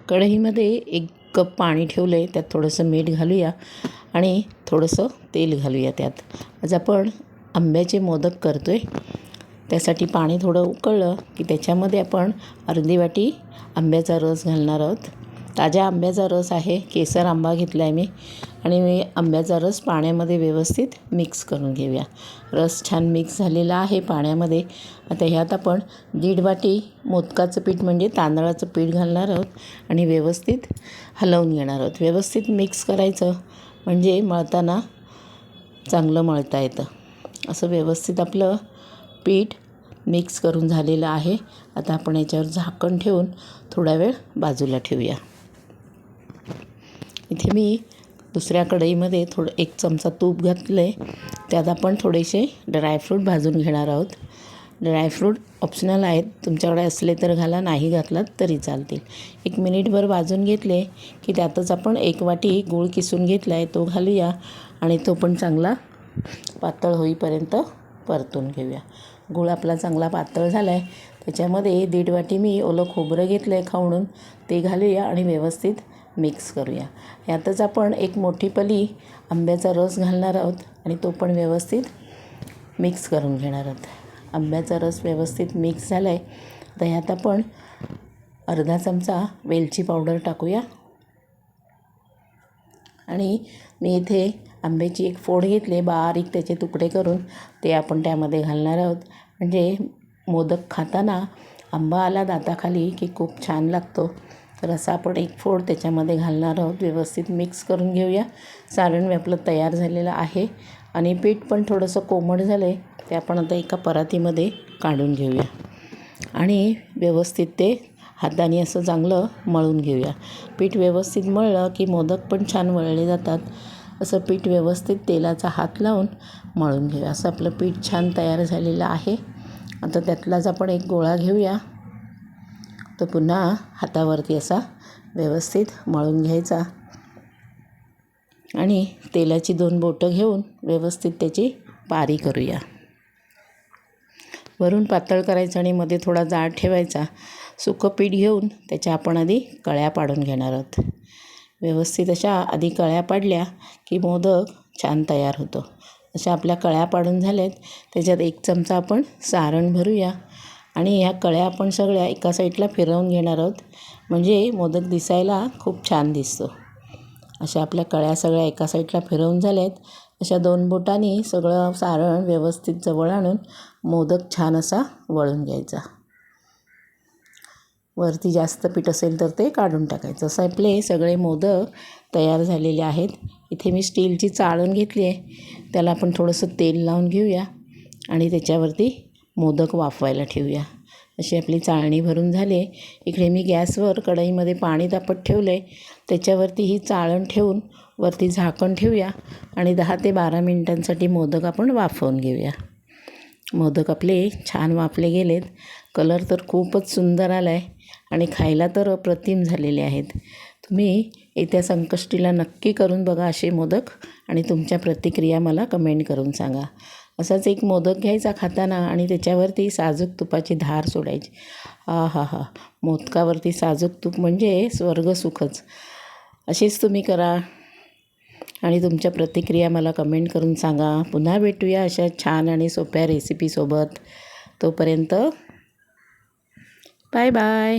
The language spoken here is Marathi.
कढईमध्ये 1 कप पाणी ठेवलं आहे. त्यात थोडंसं मीठ घालूया आणि थोडंसं तेल घालूया त्यात. आज आपण आंब्याचे मोदक करतो आहे. त्यासाठी पाणी थोडं उकळलं की त्याच्यामध्ये आपण अर्धी वाटी आंब्याचा रस घालणार आहोत. ताज्या आंब्याचा रस आहे. केसर आंबा घेतला आहे मी आणि आंब्याचा रस पाण्यामध्ये व्यवस्थित मिक्स करून घेऊया. रस छान मिक्स झालेला आहे पाण्यामध्ये. आता ह्यात आपण 1.5 वाटी मोदकाचं पीठ म्हणजे तांदळाचं पीठ घालणार आहोत आणि व्यवस्थित हलवून घेणार आहोत. व्यवस्थित मिक्स करायचं म्हणजे मळताना चांगलं मळता येतं. असं व्यवस्थित आपलं पीठ मिक्स करून झालेलं आहे. आता आपण याच्यावर झाकण ठेवून थोडा वेळ बाजूला ठेवूया. इथे मी दुसऱ्या कढईमध्ये 1 चमचा तूप घातलं आहे. त्यात आपण थोडेसे ड्रायफ्रूट भाजून घेणार आहोत. ड्रायफ्रूट ऑप्शनल आहेत. तुमच्याकडे असले तर घाला, नाही घातलात तरी चालतील. 1 मिनिटभर भाजून घेतले की त्यातच आपण 1 वाटी गूळ किसून घेतला आहे तो घालूया आणि तो पण चांगला पातळ होईपर्यंत परतून घेऊया. गूळ आपला चांगला पातळ झाला आहे. त्याच्यामध्ये 1.5 वाटी मी ओलं खोबरं घेतलं आहे खवणून, ते घालूया आणि व्यवस्थित मिक्स करूया. यातच आपण 1 मोठी पली आंब्याचा रस घालणार आहोत आणि तो पण व्यवस्थित मिक्स करून घेणार आहोत. आंब्याचा रस व्यवस्थित मिक्स झाला आहे. आता ह्यात आपण अर्धा चमचा वेलची पावडर टाकूया आणि मी इथे आंब्याची 1 फोड घेतली, बारीक त्याचे तुकडे करून ते आपण त्यामध्ये घालणार आहोत. म्हणजे मोदक खाताना आंबा आला दाताखाली की खूप छान लागतो. तर असं आपण 1 फोड त्याच्यामध्ये घालणार आहोत. व्यवस्थित मिक्स करून घेऊया. सारण आपलं तयार झालेलं आहे आणि पीठ पण थोडंसं कोमट झालं आहे. ते आपण आता एका परातीमध्ये काढून घेऊया आणि व्यवस्थित ते हाताने असं चांगलं मळून घेऊया. पीठ व्यवस्थित मळलं की मोदक पण छान वळले जातात. असं पीठ व्यवस्थित तेलाचा हात लावून मळून घेऊया. असं आपलं पीठ छान तयार झालेलं आहे. आता त्यातलाच आपण 1 गोळा घेऊया. तो पुन्हा हातावरती असा व्यवस्थित मळून घ्यायचा आणि तेलाची 2 बोटं घेऊन व्यवस्थित त्याची पारी करूया. वरून पातळ करायचं आणि मध्ये थोडा जाड ठेवायचा. सुकं पीठ घेऊन त्याच्या आपण आधी कळ्या पाडून घेणार आहोत. व्यवस्थित अशा आधी कळ्या पाडल्या की मोदक छान तयार होतो. अशा आपल्या कळ्या पाडून झाल्यात. त्याच्यात 1 चमचा आपण सारण भरूया आणि ह्या कळ्या आपण सगळ्या एका साईडला फिरवून घेणार आहोत. म्हणजे मोदक दिसायला खूप छान दिसतो. अशा आपल्या कळ्या सगळ्या एका साईडला फिरवून झाल्यात. अशा 2 बोटांनी सगळं सारण व्यवस्थित जवळ आणून मोदक छान असा वळून घ्यायचा. वरती जास्त पीठ असेल तर ते काढून टाकायचं. असं आपले सगळे मोदक तयार झालेले आहेत. इथे मी स्टीलची चाळण घेतली आहे. त्याला आपण थोडंसं तेल लावून घेऊया आणि त्याच्यावरती मोदक वाफवायला ठेवूया. अशी आपली चाळणी भरून झाली आहे. इकडे मी गॅसवर कढईमध्ये पाणी तापत ठेवलं आहे. त्याच्यावरती ही चाळण ठेवून वरती झाकण ठेवूया आणि 10 ते 12 मिनिटांसाठी मोदक आपण वाफवून घेऊया. मोदक आपले छान वाफले गेलेत. कलर तर खूपच सुंदर आला आहे आणि खायला तर अप्रतिम झालेले आहेत. तुम्ही येत्या संकष्टीला नक्की करून बघा असे मोदक आणि तुमच्या प्रतिक्रिया मला कमेंट करून सांगा. असाच 1 मोदक घ्यायचा खाताना आणि त्याच्यावरती साजूक तुपाची धार सोडायची. हा मोदकावरती साजूक तूप म्हणजे स्वर्गसुखच. असेच तुम्ही करा आणि तुमच्या प्रतिक्रिया मला कमेंट करून सांगा. पुन्हा भेटूया अशा छान आणि सोप्या रेसिपीसोबत. तोपर्यंत बाय बाय.